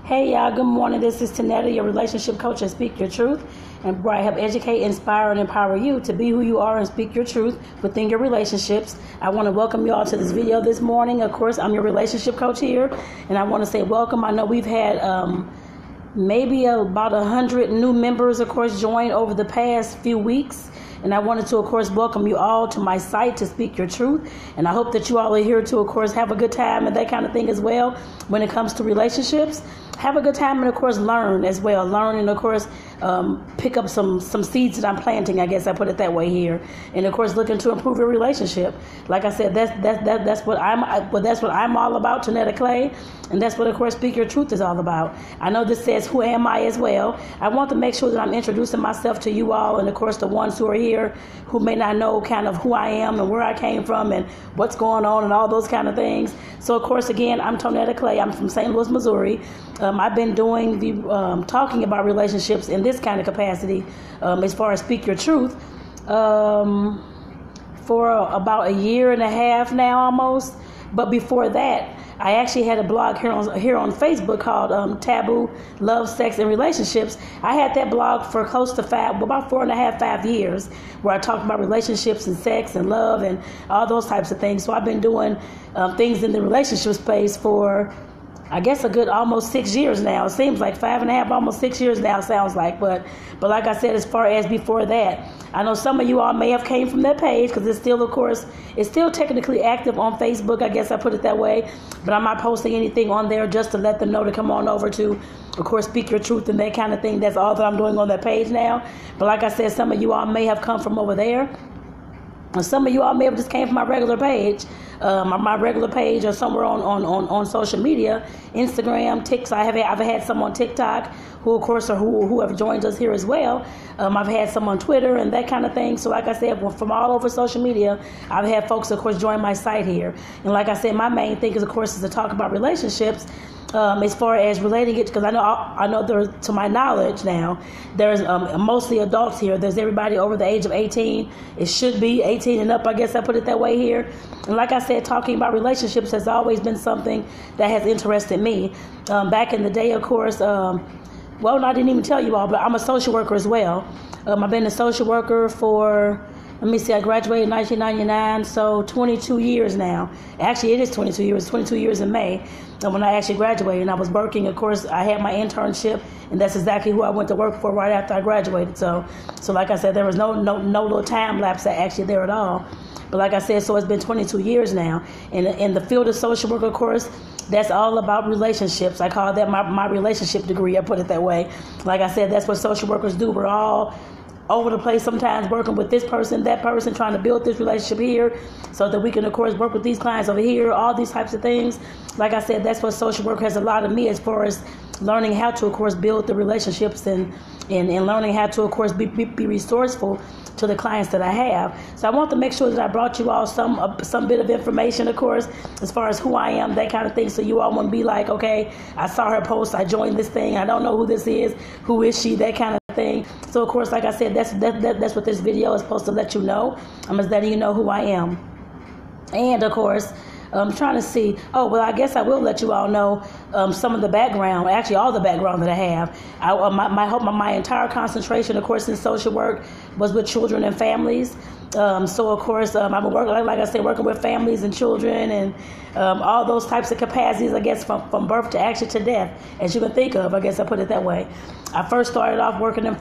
Hey y'all, good morning. This is Tonetta, your relationship coach and Speak Your Truth, and where I help educate, inspire, and empower you to be who you are and speak your truth within your relationships. I want to welcome you all to this video this morning. Of course, I'm your relationship coach here, and I want to say welcome. I know we've had maybe about 100 new members, of course, join over the past few weeks. And I wanted to, of course, welcome you all to my site to speak your truth. And I hope that you all are here to, of course, have a good time and that kind of thing as well when it comes to relationships. Have a good time and, of course, learn as well. Learn and, of course, pick up some seeds that I'm planting, I guess I put it that way here. And, of course, looking to improve your relationship. Like I said, that's what I'm all about, Tonetta Clay. And that's what, of course, Speak Your Truth is all about. I know this says, who am I as well. I want to make sure that I'm introducing myself to you all and, of course, the ones who are here who may not know kind of who I am and where I came from and what's going on and all those kind of things. So, of course, again, I'm Tonetta Clay. I'm from St. Louis, Missouri. I've been doing the talking about relationships in this kind of capacity as far as Speak Your Truth for about a year and a half now almost. But before that, I actually had a blog here on Facebook called Taboo Love, Sex, and Relationships. I had that blog for close to about 5 years, where I talked about relationships and sex and love and all those types of things. So I've been doing things in the relationship space for, I guess, a good almost 6 years now. It seems like 5.5, almost 6 years now, sounds like. But like I said, as far as before that, I know some of you all may have came from that page because it's still, of course, it's still technically active on Facebook. I guess I put it that way. But I'm not posting anything on there just to let them know to come on over to, of course, Speak Your Truth and that kind of thing. That's all that I'm doing on that page now. But like I said, some of you all may have come from over there. And some of you all may have just came from my regular page. My regular page or somewhere on social media, Instagram, TikTok. I've had some on TikTok who, of course, who have joined us here as well. I've had some on Twitter and that kind of thing. So like I said, from all over social media, I've had folks, of course, join my site here. And like I said, my main thing is, of course, is to talk about relationships. As far as relating it, because I know there, to my knowledge now, there's mostly adults here. There's everybody over the age of 18. It should be 18 and up, I guess I put it that way here. And like I said, talking about relationships has always been something that has interested me. Back in the day, of course, well, I didn't even tell you all, but I'm a social worker as well. I've been a social worker for, let me see, I graduated in 1999, so 22 years now. Actually, it is 22 years, 22 years in May when I actually graduated. And I was working, of course, I had my internship, and that's exactly who I went to work for right after I graduated. So like I said, there was no little time lapse actually there at all. But like I said, so it's been 22 years now. And in the field of social work, of course, that's all about relationships. I call that my relationship degree, I put it that way. Like I said, that's what social workers do. We're all over the place sometimes working with this person, that person, trying to build this relationship here so that we can, of course, work with these clients over here, all these types of things. Like I said, that's what social work has allowed me as far as learning how to, of course, build the relationships and learning how to, of course, be resourceful to the clients that I have. So I want to make sure that I brought you all some bit of information, of course, as far as who I am, that kind of thing. So you all won't be like, okay, I saw her post, I joined this thing, I don't know who this is, who is she, that kind of thing. So of course, like I said, that's what this video is supposed to let you know. I'm just letting you know who I am. And of course, I'm trying to see. Oh, well, I guess I will let you all know some of the background, actually all the background that I have. My entire concentration, of course, in social work was with children and families. So, of course, I'm working, like I said, working with families and children and all those types of capacities, I guess, from birth to actually to death, as you can think of. I guess I put it that way. I first started off working in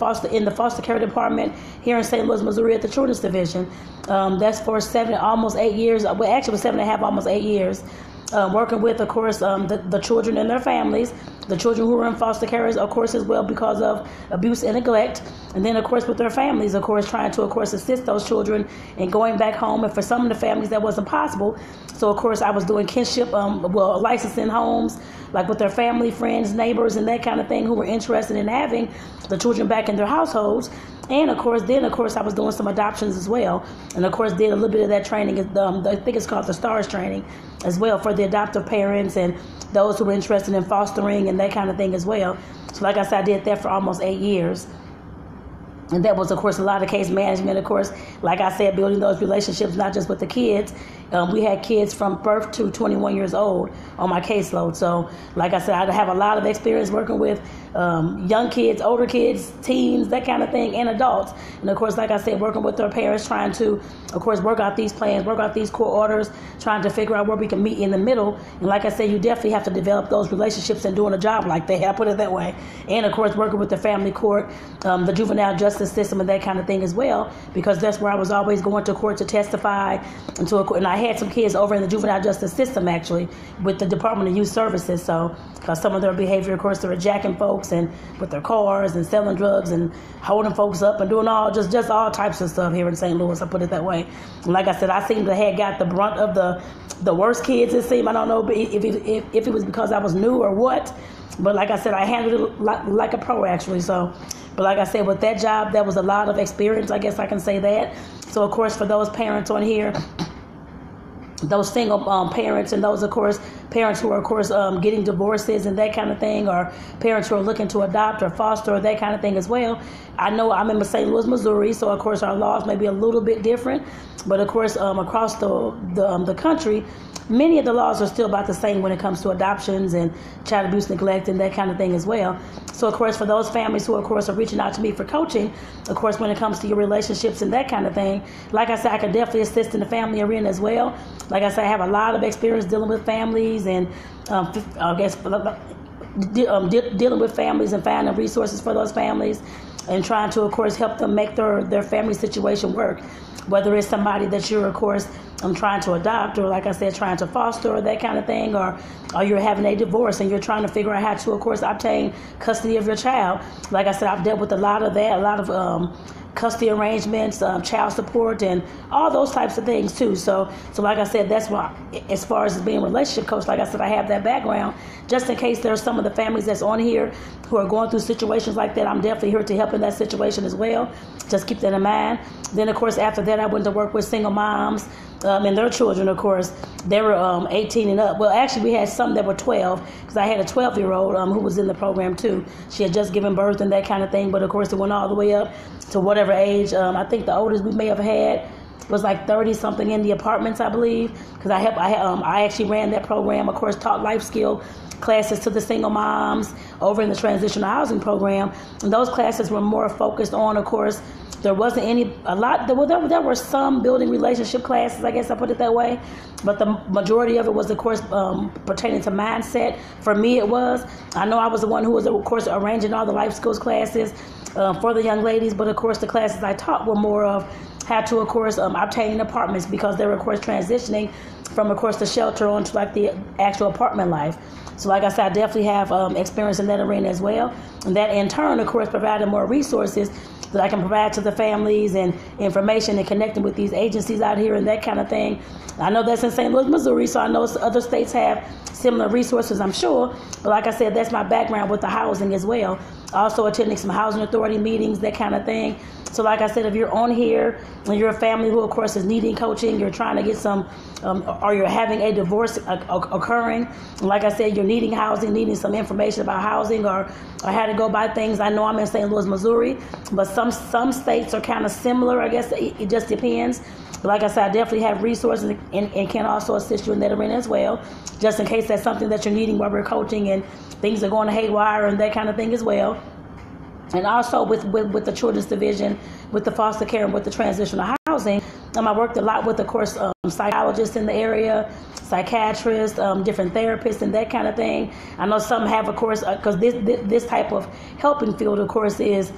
the foster care department here in St. Louis, Missouri at the Children's Division. That's for almost 8 years. Well, actually, it was 7.5, almost 8 years. Working with, of course, the children and their families, the children who were in foster care, of course, as well because of abuse and neglect. And then, of course, with their families, of course, trying to, of course, assist those children in going back home. And for some of the families, that wasn't possible. So, of course, I was doing kinship, licensing homes, like with their family, friends, neighbors, and that kind of thing who were interested in having the children back in their households. And, of course, I was doing some adoptions as well. And, of course, did a little bit of that training. I think it's called the STARS training as well for the adoptive parents and those who were interested in fostering and that kind of thing as well. So, like I said, I did that for almost 8 years. And that was, of course, a lot of case management, of course, like I said, building those relationships, not just with the kids We had kids from birth to 21 years old on my caseload. So, like I said, I have a lot of experience working with young kids, older kids, teens, that kind of thing, and adults. And of course, like I said, working with their parents, trying to, of course, work out these plans, work out these court orders, trying to figure out where we can meet in the middle. And like I said, you definitely have to develop those relationships and doing a job like that. I put it that way. And of course, working with the family court, the juvenile justice system, and that kind of thing as well, because that's where I was always going to court to testify. And I had some kids over in the juvenile justice system, actually, with the Department of Youth Services. So, because some of their behavior, of course, they were jacking folks and with their cars and selling drugs and holding folks up and doing just all types of stuff here in St. Louis. I put it that way. And like I said, I seem to have got the brunt of the worst kids, it seemed. I don't know if it was because I was new or what. But like I said, I handled it like a pro, actually. So, but like I said, with that job, that was a lot of experience. I guess I can say that. So, of course, for those parents on here, those single parents, and those, of course, parents who are, of course, getting divorces and that kind of thing, or parents who are looking to adopt or foster or that kind of thing as well. I know I'm in St. Louis, Missouri, so, of course, our laws may be a little bit different. But, of course, across the country, many of the laws are still about the same when it comes to adoptions and child abuse, neglect, and that kind of thing as well. So, of course, for those families who, of course, are reaching out to me for coaching, of course, when it comes to your relationships and that kind of thing, like I said, I could definitely assist in the family arena as well. Like I said, I have a lot of experience dealing with families and dealing with families and finding resources for those families and trying to, of course, help them make their family situation work. Whether it's somebody that you're, of course, trying to adopt, or like I said, trying to foster, or that kind of thing, or you're having a divorce and you're trying to figure out how to, of course, obtain custody of your child. Like I said, I've dealt with a lot of that, a lot of custody arrangements, child support, and all those types of things too. So like I said, that's why, as far as being a relationship coach, like I said, I have that background just in case there's some of the families that's on here who are going through situations like that. I'm definitely here to help in that situation as well. Just keep that in mind. Then, of course, after that, I went to work with single moms and their children. Of course, they were 18 and up. Well, actually, we had some that were 12, because I had a 12-year-old who was in the program too. She had just given birth and that kind of thing. But of course, it went all the way up to whatever age. I think the oldest we may have had was like 30 something in the apartments, I believe, because I actually ran that program. Of course, taught life skill classes to the single moms over in the transitional housing program, and those classes were more focused on, of course, there wasn't there were some building relationship classes, I guess I put it that way, but the majority of it was, of course, pertaining to mindset. For me, it was. I know I was the one who was, of course, arranging all the life skills classes for the young ladies, but of course the classes I taught were more of how to, of course, obtain apartments, because they were, of course, transitioning from, of course, the shelter onto like the actual apartment life. So like I said, I definitely have experience in that arena as well. And that in turn, of course, provided more resources that I can provide to the families and information and connecting with these agencies out here and that kind of thing. I know that's in St. Louis, Missouri, so I know other states have similar resources, I'm sure. But like I said, that's my background with the housing as well. Also attending some housing authority meetings, that kind of thing. So like I said, if you're on here and you're a family who, of course, is needing coaching, you're trying to get some, or you're having a divorce occurring, and like I said, you're needing housing, needing some information about housing or how to go by things. I know I'm in St. Louis, Missouri, but some states are kind of similar. I guess it just depends. But like I said, I definitely have resources and can also assist you in that arena as well, just in case that's something that you're needing while we're coaching and things are going haywire and that kind of thing as well. And also with the children's division, with the foster care, and with the transitional housing, I worked a lot with, of course, psychologists in the area, psychiatrists, different therapists, and that kind of thing. I know some have, of course, because this type of helping field, of course, is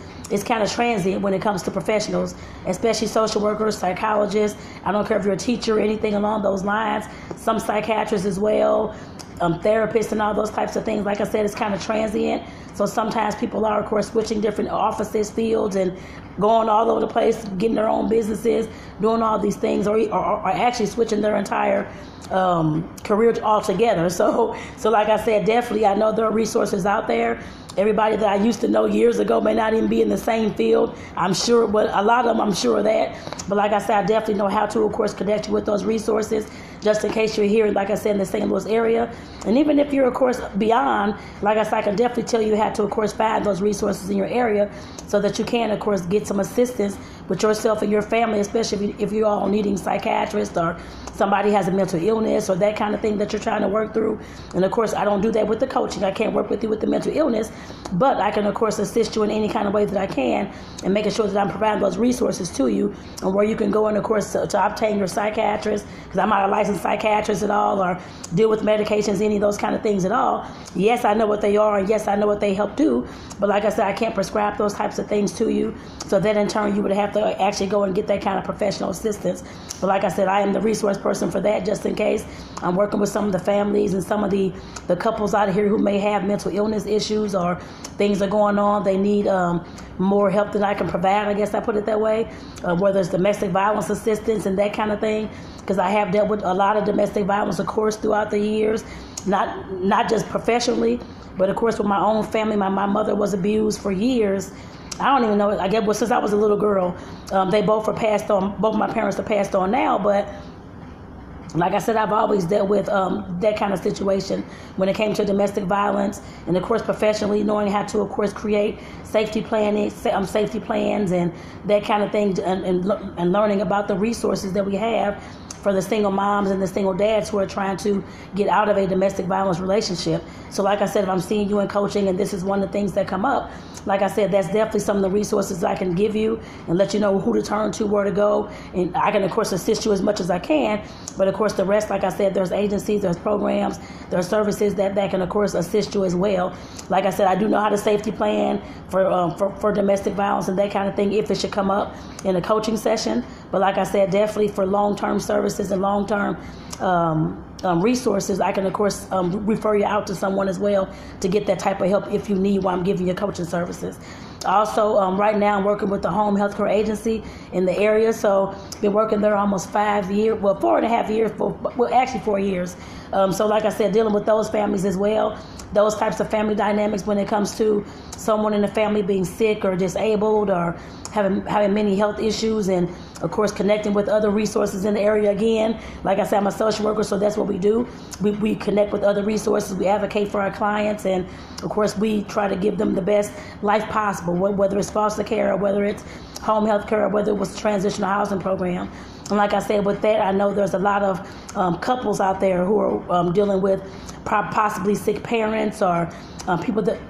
kind of transient when it comes to professionals, especially social workers, psychologists. I don't care if you're a teacher or anything along those lines. Some psychiatrists as well. Therapists and all those types of things. Like I said, it's kind of transient. So sometimes people are, of course, switching different offices, fields, and going all over the place, getting their own businesses, doing all these things, or actually switching their entire career altogether. So like I said, definitely, I know there are resources out there. Everybody that I used to know years ago may not even be in the same field, I'm sure, but a lot of them, I'm sure of that. But like I said, I definitely know how to, of course, connect you with those resources, just in case you're here, like I said, in the St. Louis area. And even if you're, of course, beyond, like I said, I can definitely tell you how to, of course, find those resources in your area so that you can, of course, get some assistance with yourself and your family, especially if you're all needing psychiatrists or somebody has a mental illness or that kind of thing that you're trying to work through. And of course, I don't do that with the coaching. I can't work with you with the mental illness, but I can of course assist you in any kind of way that I can, and making sure that I'm providing those resources to you and where you can go, and of course to obtain your psychiatrist, because I'm not a licensed psychiatrist at all, or deal with medications, any of those kind of things at all. Yes, I know what they are, and yes, I know what they help do, but like I said, I can't prescribe those types of things to you. So then in turn, you would have to actually go and get that kind of professional assistance. But like I said, I am the resource person for that, just in case. I'm working with some of the families and some of the couples out here who may have mental illness issues, or things are going on. They need more help than I can provide, I guess I put it that way, whether it's domestic violence assistance and that kind of thing, because I have dealt with a lot of domestic violence, of course, throughout the years, not just professionally, but of course with my own family. My mother was abused for years. I don't even know, I guess, well, since I was a little girl. They both are passed on, both my parents are passed on now, but like I said, I've always dealt with that kind of situation when it came to domestic violence, and of course professionally, knowing how to, of course, create safety plans and that kind of thing, and learning about the resources that we have for the single moms and the single dads who are trying to get out of a domestic violence relationship. So like I said, if I'm seeing you in coaching and this is one of the things that come up, like I said, that's definitely some of the resources I can give you and let you know who to turn to, where to go. And I can, of course, assist you as much as I can. But, of course, the rest, like I said, there's agencies, there's programs, there's services that can, of course, assist you as well. Like I said, I do know how to safety plan for domestic violence and that kind of thing if it should come up in a coaching session. But like I said, definitely for long-term services and long-term resources, I can, of course, refer you out to someone as well to get that type of help if you need while I'm giving you coaching services. Also, right now I'm working with the home health care agency in the area, so been working there almost 5 years, well, 4.5 years, actually 4 years. So like I said, dealing with those families as well, those types of family dynamics when it comes to someone in the family being sick or disabled or having many health issues, and of course connecting with other resources in the area. Again, like I said, I'm a social worker, so that's what we do. We connect with other resources, we advocate for our clients, and of course we try to give them the best life possible, whether it's foster care or whether it's home health care or whether it was a transitional housing program. And like I said, with that, I know there's a lot of couples out there who are dealing with possibly sick parents, or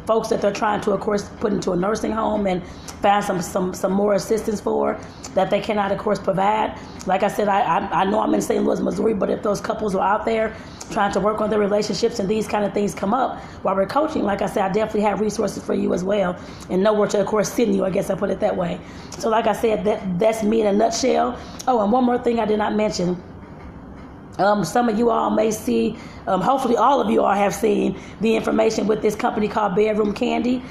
folks that they're trying to, of course, put into a nursing home and find some more assistance for, that they cannot, of course, provide. Like I said, I know I'm in St. Louis, Missouri, but if those couples are out there trying to work on their relationships and these kind of things come up while we're coaching, like I said, I definitely have resources for you as well, and know where to, of course, send you, I guess I put it that way. So like I said, that's me in a nutshell. Oh, and one more thing I did not mention. Some of you all may see, hopefully all of you all have seen the information with this company called Bedroom Candy.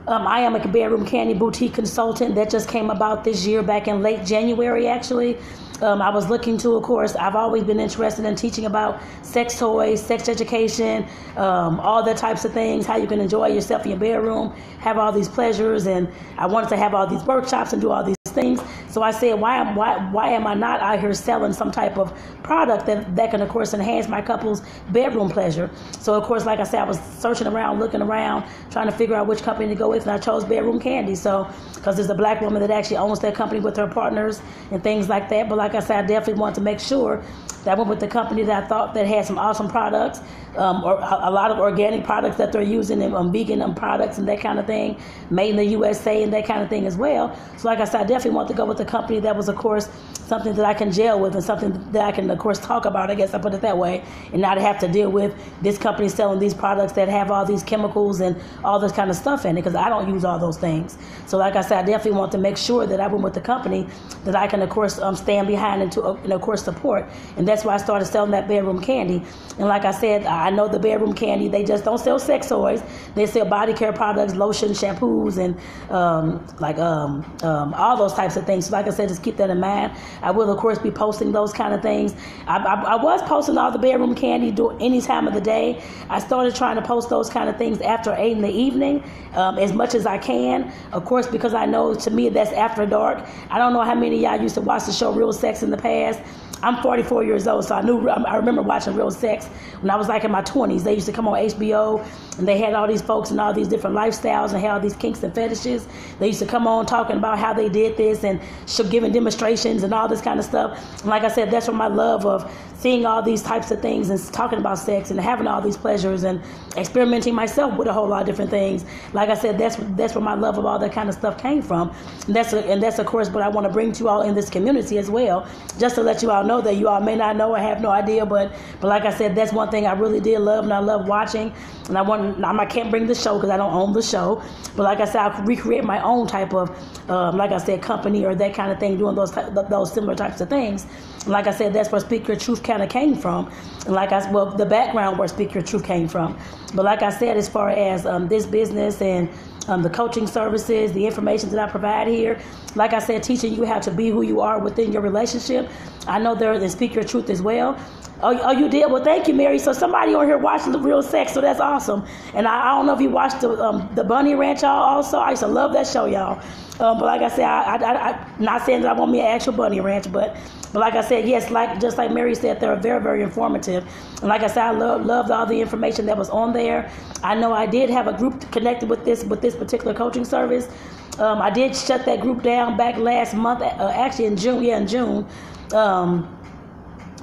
I am a Bedroom Candy boutique consultant that just came about this year, back in late January, actually. I was looking to, of course, I've always been interested in teaching about sex toys, sex education, all the types of things, how you can enjoy yourself in your bedroom, have all these pleasures, and I wanted to have all these workshops and do all these things. So I said, why am I not out here selling some type of product that can, of course, enhance my couple's bedroom pleasure? So, of course, like I said, I was searching around, looking around, trying to figure out which company to go with, and I chose Bedroom Candy. So, because there's a black woman that actually owns that company with her partners and things like that. But like I said, I definitely wanted to make sure that I went with the company that I thought that had some awesome products, or a lot of organic products that they're using, and vegan products and that kind of thing, made in the USA and that kind of thing as well. So like I said, I definitely want to go with the company that was, of course, something that I can gel with and something that I can, of course, talk about, I guess I put it that way, and not have to deal with this company selling these products that have all these chemicals and all this kind of stuff in it, because I don't use all those things. So like I said, I definitely want to make sure that I went with the company that I can, of course, stand behind and of course, support. And that's why I started selling that Bedroom Candy. And like I said, I know the Bedroom Candy, they just don't sell sex toys. They sell body care products, lotion, shampoos, and all those types of things. So like I said, just keep that in mind. I will, of course, be posting those kind of things. I was posting all the Bedroom Candy any time of the day. I started trying to post those kind of things after 8 in the evening, as much as I can. Of course, because I know, to me, that's after dark. I don't know how many of y'all used to watch the show Real Sex in the past. I'm 44 years old, so I remember watching Real Sex when I was like in my 20s. They used to come on HBO, and they had all these folks and all these different lifestyles and had all these kinks and fetishes. They used to come on talking about how they did this and giving demonstrations and all this kind of stuff. And like I said, that's where my love of seeing all these types of things and talking about sex and having all these pleasures and experimenting myself with a whole lot of different things. Like I said, that's where my love of all that kind of stuff came from. And that's of course what I want to bring to you all in this community as well, just to let you all know that you all may not know or have no idea, but like I said, that's one thing I really did love, and I love watching. And I can't bring the show because I don't own the show, but like I said, I could recreate my own type of like I said, company or that kind of thing, doing those similar types of things. And like I said, that's where Speak Your Truth kind of came from, and the background where Speak Your Truth came from. But like I said, as far as this business and the coaching services, the information that I provide here, like I said, teaching you how to be who you are within your relationship. I know there is Speak Your Truth as well. Oh, you did? Well, thank you, Mary. So somebody on here watching the Real Sex, so that's awesome. And I don't know if you watched the Bunny Ranch, y'all. Also, I used to love that show, y'all. But like I said, I'm not saying that I want me an actual Bunny Ranch, but like I said, yes, just like Mary said, they're very, very informative. And like I said, I loved all the information that was on there. I know I did have a group connected with this particular coaching service. I did shut that group down back last month, actually in June. Yeah, in June.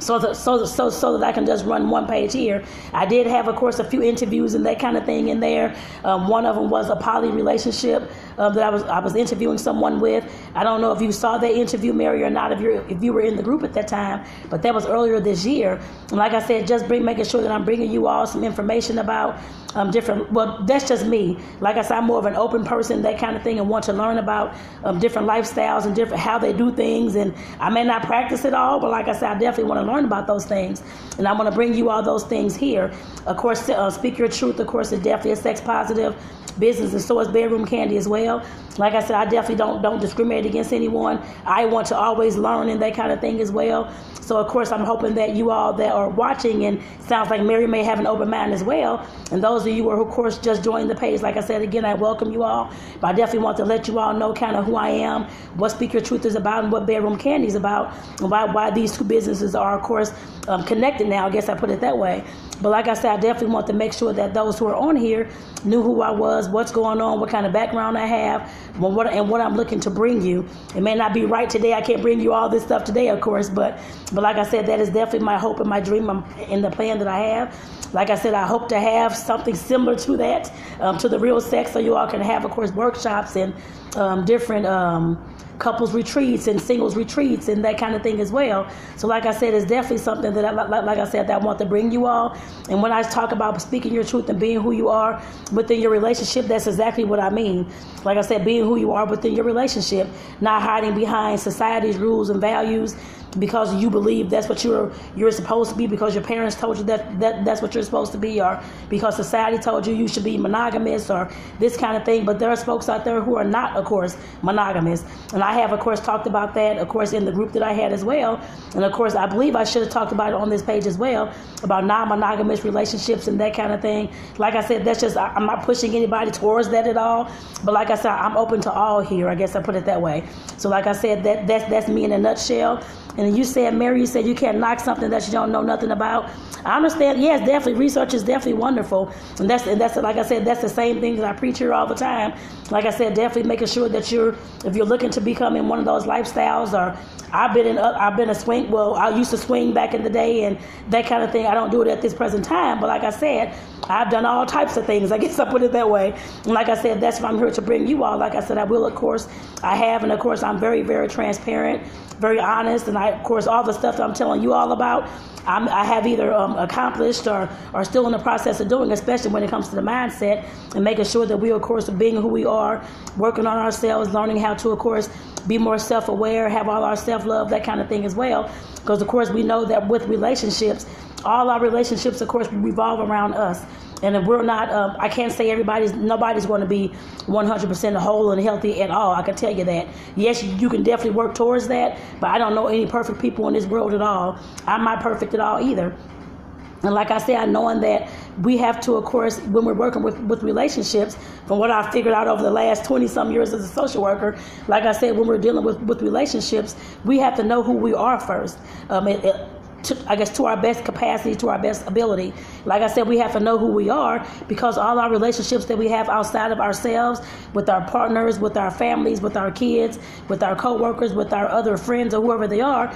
So that I can just run one page here. I did have, of course, a few interviews and that kind of thing in there. One of them was a poly relationship that I was interviewing someone with. I don't know if you saw that interview, Mary, or not, if you were in the group at that time, but that was earlier this year. And like I said, just making sure that I'm bringing you all some information about well, that's just me. Like I said, I'm more of an open person, that kind of thing, and want to learn about different lifestyles and different how they do things. And I may not practice it all, but like I said, I definitely want to learn about those things. And I want to bring you all those things here. Of course, Speak Your Truth, of course, is definitely a sex positive business, and so is Bedroom Candy as well. Like I said, I definitely don't discriminate against anyone. I want to always learn and that kind of thing as well. So of course, I'm hoping that you all that are watching, and sounds like Mary may have an open mind as well, and those of you who are, of course, just joining the page, like I said, again, I welcome you all, but I definitely want to let you all know kind of who I am, what Speak Your Truth is about, and what Bedroom Candy is about, and why these two businesses are, of course, connected now. I guess I put it that way. But like I said, I definitely want to make sure that those who are on here knew who I was, what's going on, what kind of background I have, and what I'm looking to bring you. It may not be right today. I can't bring you all this stuff today, of course, but like I said, that is definitely my hope and my dream in the plan that I have. Like I said, I hope to have something similar to that, to the Real Sex, so you all can have, of course, workshops and different couples retreats and singles retreats and that kind of thing as well. So like I said, it's definitely something that I want to bring you all. And when I talk about speaking your truth and being who you are within your relationship, that's exactly what I mean. Like I said, being who you are within your relationship, not hiding behind society's rules and values because you believe that's what you're supposed to be, because your parents told you that's what you're supposed to be, or because society told you should be monogamous, or this kind of thing. But there's folks out there who are not, of course, monogamous. And I have, of course, talked about that, of course, in the group that I had as well. And of course, I believe I should have talked about it on this page as well, about non-monogamous relationships and that kind of thing. Like I said, that's just, I'm not pushing anybody towards that at all. But like I said, I'm open to all here. I guess I put it that way. So like I said, that's me in a nutshell. And you said, Mary, you said you can't knock something that you don't know nothing about. I understand. Yes, definitely. Research is definitely wonderful. And that's like I said, that's the same thing that I preach here all the time. Like I said, definitely making sure that if you're looking to become in one of those lifestyles, or I've been a swing. Well, I used to swing back in the day and that kind of thing. I don't do it at this present time. But like I said, I've done all types of things. I guess I put it that way. And like I said, that's what I'm here to bring you all. Like I said, I will, of course, I have. And of course, I'm very, very transparent, very honest. And of course, all the stuff that I'm telling you all about, I have either accomplished or still in the process of doing, especially when it comes to the mindset and making sure that we, of course, are being who we are, working on ourselves, learning how to, of course, be more self-aware, have all our self-love, that kind of thing as well. Because, of course, we know that with relationships, all our relationships, of course, revolve around us. And if we're not, I can't say nobody's going to be 100% whole and healthy at all. I can tell you that. Yes, you can definitely work towards that, but I don't know any perfect people in this world at all. I'm not perfect at all either. And like I said, knowing that we have to, of course, when we're working with relationships, from what I've figured out over the last 20-some years as a social worker, like I said, when we're dealing with relationships, we have to know who we are first. To our best capacity, to our best ability. Like I said, we have to know who we are, because all our relationships that we have outside of ourselves, with our partners, with our families, with our kids, with our coworkers, with our other friends, or whoever they are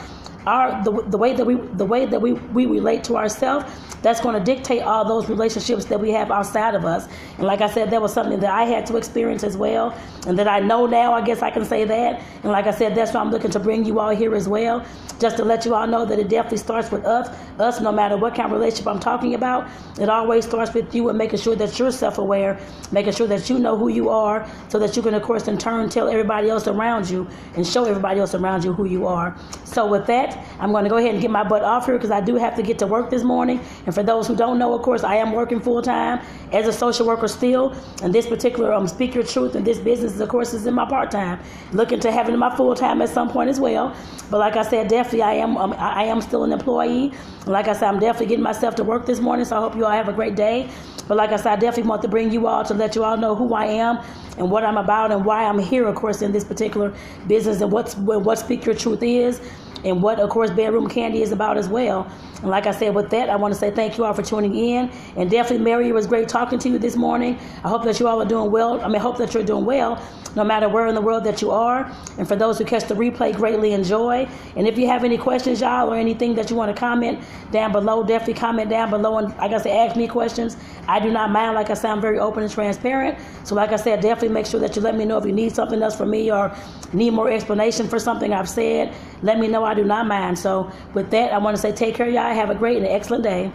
the way that we relate to ourselves, that's going to dictate all those relationships that we have outside of us. And like I said, that was something that I had to experience as well, and that I know now, I guess I can say that. And like I said, that's why I'm looking to bring you all here as well, just to let you all know that it definitely starts with us, no matter what kind of relationship I'm talking about. It always starts with you, and making sure that you're self-aware, making sure that you know who you are, so that you can, of course, in turn tell everybody else around you and show everybody else around you who you are. So with that, I'm going to go ahead and get my butt off here, because I do have to get to work this morning. And for those who don't know, of course, I am working full-time as a social worker still. And this particular Speak Your Truth and this business, of course, is in my part-time. Looking to have it in my full-time at some point as well. But like I said, definitely I am still an employee. And like I said, I'm definitely getting myself to work this morning, so I hope you all have a great day. But like I said, I definitely want to bring you all, to let you all know who I am and what I'm about and why I'm here, of course, in this particular business, and what Speak Your Truth is, and what, of course, Bedroom Candy is about as well. And like I said, with that, I want to say thank you all for tuning in. And definitely, Mary, it was great talking to you this morning. I hope that you all are doing well. I hope that you're doing well, no matter where in the world that you are. And for those who catch the replay, greatly enjoy. And if you have any questions, y'all, or anything that you want to comment down below, definitely comment down below. And like I said, ask me questions. I do not mind. Like I said, I'm very open and transparent. So like I said, definitely make sure that you let me know if you need something else from me, or need more explanation for something I've said. Let me know. I do not mind. So with that, I want to say take care, y'all. Have a great and excellent day.